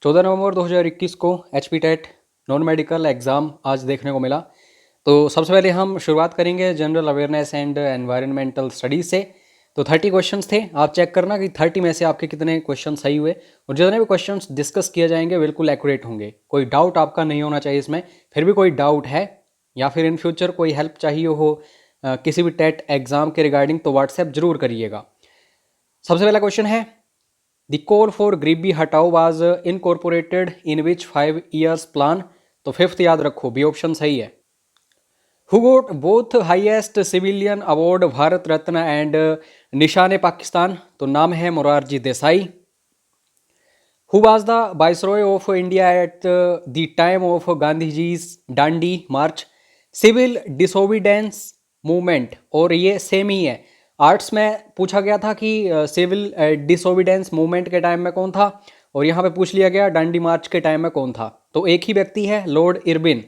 14 नवंबर 2021 को HP TET non medical exam आज देखने को मिला। तो सबसे पहले हम शुरुआत करेंगे general awareness and environmental studies से। तो 30 क्वेश्चंस थे, आप चेक करना कि 30 में से आपके कितने क्वेश्चन सही हुए, और जितने भी क्वेश्चंस डिस्कस किए जाएंगे बिल्कुल एक्यूरेट होंगे। कोई डाउट आपका नहीं होना चाहिए इसमें। फिर भी कोई डाउट है या फिर इन फ्यूचर कोई हेल्प चाहिए हो किसी भी टेट एग्ज़ाम के रिगार्डिंग, तो व्हाट्सएप जरूर करिएगा। सबसे पहला क्वेश्चन है, द कोर फॉर गरीबी हटाओ was incorporated in which 5 years plan. तो फिफ्थ याद रखो, बी ऑप्शन सही है। Who got both highest civilian award Bharat Ratna and Nishan e Pakistan. तो नाम है Morarji Desai. Who was the viceroy of India at the time of Gandhi जीज Dandi march. Civil disobedience movement, और ये सेम ही है। आर्ट्स में पूछा गया था कि सिविल डिसोबिडेंस मूवमेंट के टाइम में कौन था, और यहाँ पे पूछ लिया गया डांडी मार्च के टाइम में कौन था। तो एक ही व्यक्ति है, Lord Irwin.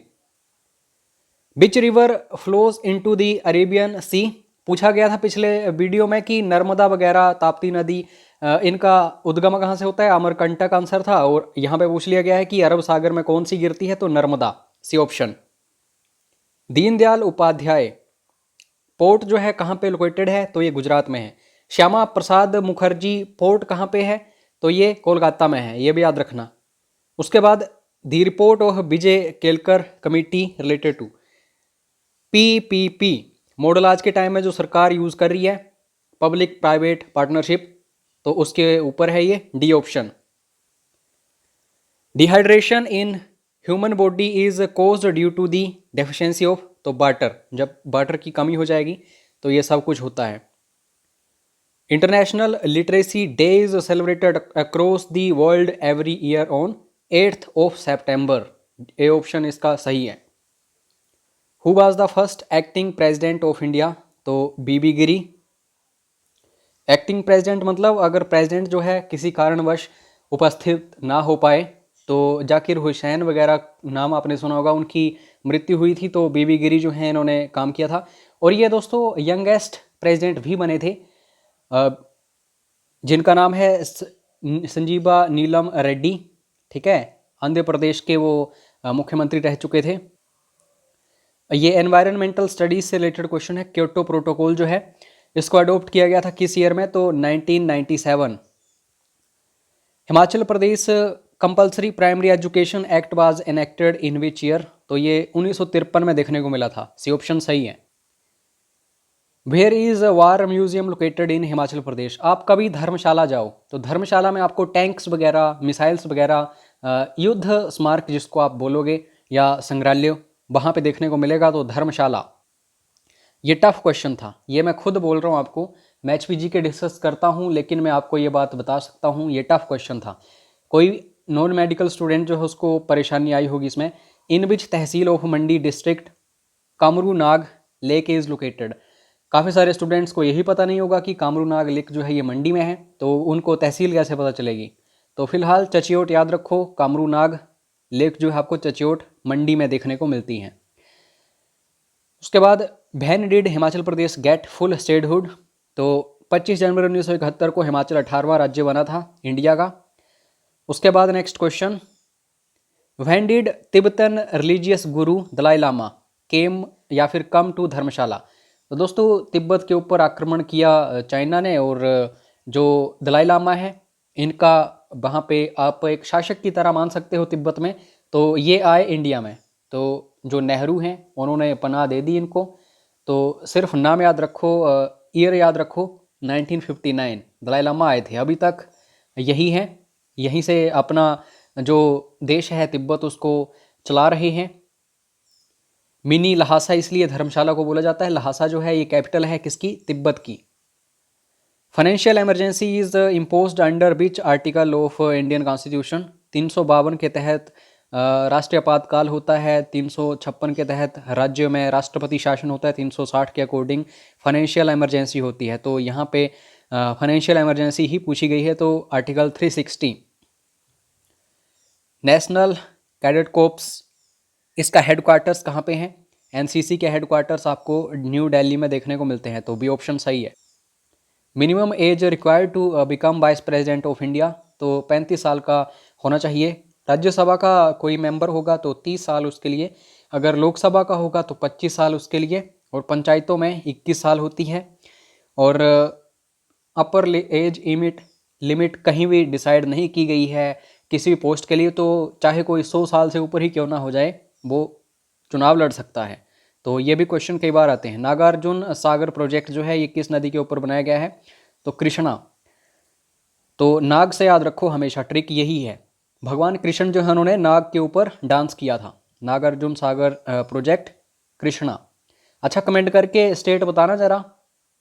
Which river flows into the Arabian sea. पूछा गया था पिछले वीडियो में कि नर्मदा वगैरह, ताप्ती नदी, इनका उद्गम कहाँ से होता है, अमरकंटक आंसर था। और यहाँ पे पूछ लिया गया है कि अरब सागर में कौन सी गिरती है, तो Narmada, C option. Deendayal Upadhyay port जो है कहाँ पे लोकेटेड है, तो ये गुजरात में है। श्यामा प्रसाद मुखर्जी पोर्ट कहाँ पे है, तो ये कोलकाता में है, ये भी याद रखना। उसके बाद the report of Vijay Kelkar committee related to PPP model आज के टाइम में जो सरकार यूज कर रही है, पब्लिक प्राइवेट पार्टनरशिप, तो उसके ऊपर है ये, D option. Dehydration in human body is caused due to the deficiency of. तो वाटर, जब वाटर की कमी हो जाएगी तो ये सब कुछ होता है। International literacy day is celebrated across the world every year on 8th of September। A option इसका सही है। Who was the first acting president of India. तो बीबी गिरी। एक्टिंग प्रेसिडेंट मतलब अगर प्रेसिडेंट जो है किसी कारणवश उपस्थित ना हो पाए, तो जाकिर हुसैन वगैरह नाम आपने सुना होगा, उनकी मृत्यु हुई थी, तो बीबी गिरी जो है इन्होंने काम किया था। और ये दोस्तों यंगेस्ट प्रेसिडेंट भी बने थे, जिनका नाम है संजीवा नीलम रेड्डी। ठीक है, आंध्र प्रदेश के वो मुख्यमंत्री रह चुके थे। ये एनवायरनमेंटल स्टडीज से रिलेटेड क्वेश्चन है। क्योटो प्रोटोकॉल जो है इसको अडोप्ट किया गया था किस ईयर में, तो 1997। Himachal Pradesh compulsory primary education act was enacted in which year. तो ये 1953 में देखने को मिला था, सी ऑप्शन सही है। Where is war museum located in Himachal Pradesh. आप कभी धर्मशाला जाओ तो धर्मशाला में आपको टैंक्स वगैरह, मिसाइल्स वगैरह, युद्ध स्मारक जिसको आप बोलोगे, या संग्रहालय, वहाँ पे देखने को मिलेगा। तो धर्मशाला। ये टफ क्वेश्चन था, ये मैं खुद बोल रहा हूँ आपको। मैं HPG के डिस्कस करता हूँ, लेकिन मैं आपको ये बात बता सकता हूँ, ये टफ क्वेश्चन था। कोई नॉन मेडिकल स्टूडेंट जो है उसको परेशानी आई होगी इसमें। In which tehsil of Mandi district Kamru Nag lake is located. काफ़ी सारे स्टूडेंट्स को यही पता नहीं होगा कि कामरू नाग लेक जो है ये मंडी में है, तो उनको तहसील कैसे पता चलेगी। तो फिलहाल चचियोट याद रखो, कामरू नाग लेक जो है आपको चचियोट मंडी में देखने को मिलती हैं। उसके बाद when did Himachal Pradesh get full statehood. तो 25 जनवरी 1971 को हिमाचल 18वां राज्य बना था इंडिया का। उसके बाद next question, when did Tibetan religious गुरु दलाई लामा केम या फिर कम टू धर्मशाला। तो दोस्तों तिब्बत के ऊपर आक्रमण किया चाइना ने, और जो दलाई लामा है इनका वहाँ पे आप एक शासक की तरह मान सकते हो तिब्बत में, तो ये आए इंडिया में। तो जो नेहरू हैं उन्होंने पनाह दे दी इनको। तो सिर्फ नाम याद रखो, ईयर याद रखो, 1959 दलाई लामा आए थे। अभी तक यही हैं, यहीं से अपना जो देश है तिब्बत उसको चला रहे हैं। मिनी लहासा इसलिए धर्मशाला को बोला जाता है। लहासा जो है ये कैपिटल है किसकी, तिब्बत की। Financial emergency is imposed under which article of Indian constitution. 352 के तहत राष्ट्रीय आपातकाल होता है। 356 के तहत राज्य में राष्ट्रपति शासन होता है। 360 के अकॉर्डिंग फाइनेंशियल इमरजेंसी होती है। तो यहाँ पे फाइनेंशियल इमरजेंसी ही पूछी गई है, तो आर्टिकल 360। नेशनल कैडेट कोर्प्स, इसका हेडक्वार्टर्स कहाँ पे हैं। NCC के हेडक्वार्टर्स आपको न्यू दिल्ली में देखने को मिलते हैं, तो बी ऑप्शन सही है। Minimum age required to become vice president of India. तो 35 साल का होना चाहिए। राज्यसभा का कोई मेंबर होगा तो 30 साल उसके लिए, अगर लोकसभा का होगा तो 25 साल उसके लिए, और पंचायतों में 21 साल होती है। और अपर एज लिमिट कहीं भी डिसाइड नहीं की गई है किसी भी पोस्ट के लिए, तो चाहे कोई 100 साल से ऊपर ही क्यों ना हो जाए वो चुनाव लड़ सकता है। तो ये भी क्वेश्चन कई बार आते हैं। नागार्जुन सागर प्रोजेक्ट जो है ये किस नदी के ऊपर बनाया गया है, तो कृष्णा। तो नाग से याद रखो हमेशा, ट्रिक यही है। भगवान कृष्ण जो है उन्होंने नाग के ऊपर डांस किया था। नागार्जुन सागर प्रोजेक्ट कृष्णा। अच्छा, कमेंट करके स्टेट बताना ज़रा,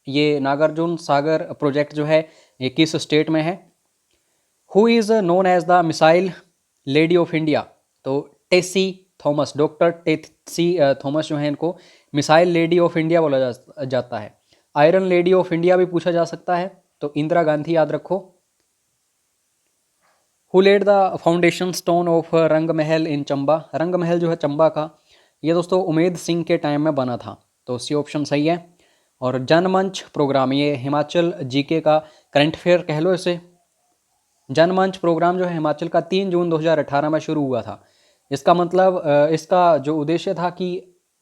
ये नागार्जुन सागर प्रोजेक्ट जो है ये किस स्टेट में है। Who is known as the missile lady of India, तो टेसी थॉमस, डॉक्टर टेसी थॉमस जो है इनको मिसाइल लेडी ऑफ इंडिया बोला जाता है। आयरन लेडी ऑफ इंडिया भी पूछा जा सकता है, तो इंदिरा गांधी याद रखो। Who laid the foundation stone of Rang Mahal इन चंबा, रंग महल जो है चंबा का, ये दोस्तों उमेद सिंह के टाइम में बना था, तो सी ऑप्शन सही है। और जनमंच प्रोग्राम, ये हिमाचल जीके का करंट अफेयर कह लो इसे। जनमंच प्रोग्राम जो है हिमाचल का 3 जून 2018 में शुरू हुआ था। इसका मतलब इसका जो उद्देश्य था कि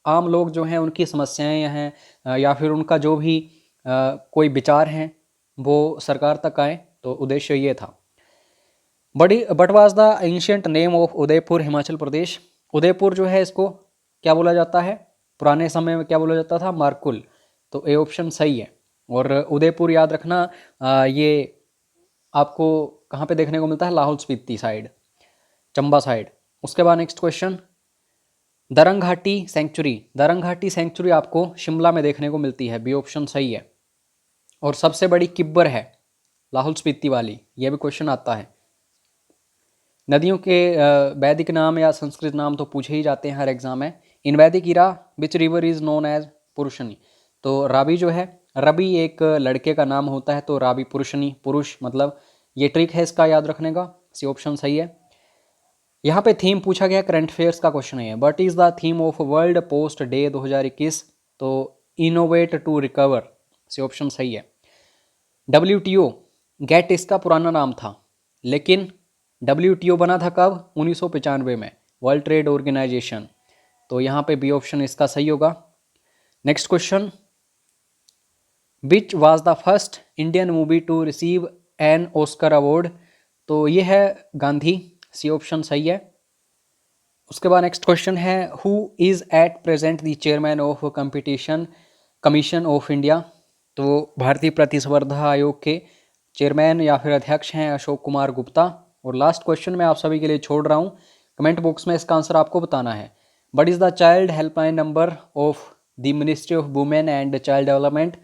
आम लोग जो हैं उनकी समस्याएं हैं या फिर उनका जो भी कोई विचार हैं वो सरकार तक आए, तो उद्देश्य ये था। But was the ancient name of Udaipur Himachal Pradesh, Udaipur जो है इसको क्या बोला जाता है, पुराने समय में क्या बोला जाता था, मारकुल, तो ए ऑप्शन सही है। और उदयपुर याद रखना ये आपको कहाँ पे देखने को मिलता है, लाहौल स्पीति साइड, चंबा साइड। उसके बाद नेक्स्ट क्वेश्चन, दरंग घाटी सेंचुरी, दरंग घाटी सेंचुरी आपको शिमला में देखने को मिलती है, बी ऑप्शन सही है। और सबसे बड़ी किब्बर है लाहौल स्पीति वाली, यह भी क्वेश्चन आता है। नदियों के वैदिक नाम या संस्कृत नाम तो पूछे ही जाते हैं हर एग्जाम में। In Vedic era which river is known as Purushni, तो रावी जो है, रवि एक लड़के का नाम होता है, तो रावी पुरुषनी, पुरुष मतलब, ये ट्रिक है इसका याद रखने का, सी ऑप्शन सही है। यहाँ पे थीम पूछा गया, करंट अफेयर्स का क्वेश्चन है। What is the theme of world post day 2021, तो innovate to recover, C option सही है। WTO गेट इसका पुराना नाम था, लेकिन WTO बना था कब, 1995 में, वर्ल्ड ट्रेड ऑर्गेनाइजेशन, तो यहाँ पे बी ऑप्शन इसका सही होगा। Next question, which was the first Indian movie two receive an Oscar award, तो ये है गांधी, सी ऑप्शन सही है। उसके बाद नेक्स्ट क्वेश्चन है, who is at present the chairman of competition commission of India, तो भारतीय प्रतिस्पर्धा आयोग के चेयरमैन या फिर अध्यक्ष हैं अशोक कुमार गुप्ता। और लास्ट क्वेश्चन मैं आप सभी के लिए छोड़ रहा हूँ, कमेंट बॉक्स में इसका आंसर आपको बताना है। What is the child helpline number of the ministry of women and child development,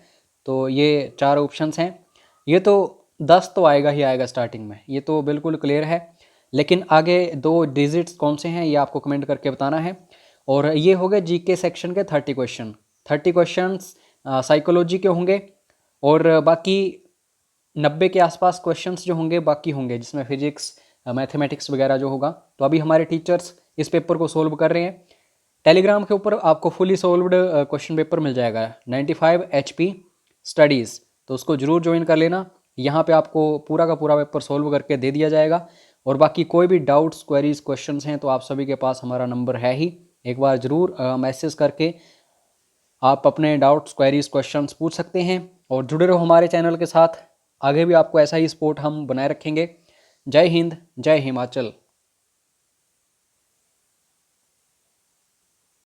तो ये 4 ऑप्शंस हैं। ये तो 10 तो आएगा ही आएगा स्टार्टिंग में, ये तो बिल्कुल क्लियर है, लेकिन आगे 2 डिजिट्स कौन से हैं ये आपको कमेंट करके बताना है। और ये हो गए जीके सेक्शन के 30 क्वेश्चन, 30 क्वेश्चंस साइकोलॉजी के होंगे, और बाकी 90 के आसपास क्वेश्चंस जो होंगे बाकी होंगे, जिसमें फिजिक्स मैथमेटिक्स वगैरह जो होगा। तो अभी हमारे टीचर्स इस पेपर को सोल्व कर रहे हैं। टेलीग्राम के ऊपर आपको फुली सोल्व्ड क्वेश्चन पेपर मिल जाएगा 95 HP स्टडीज़, तो उसको जरूर ज्वाइन कर लेना। यहाँ पे आपको पूरा का पूरा पेपर सोल्व करके दे दिया जाएगा। और बाकी कोई भी डाउट्स, क्वेरीज, क्वेश्चंस हैं तो आप सभी के पास हमारा नंबर है ही, एक बार ज़रूर मैसेज करके आप अपने डाउट्स, क्वेरीज, क्वेश्चंस पूछ सकते हैं। और जुड़े रहो हमारे चैनल के साथ, आगे भी आपको ऐसा ही सपोर्ट हम बनाए रखेंगे। जय हिंद, जय हिमाचल।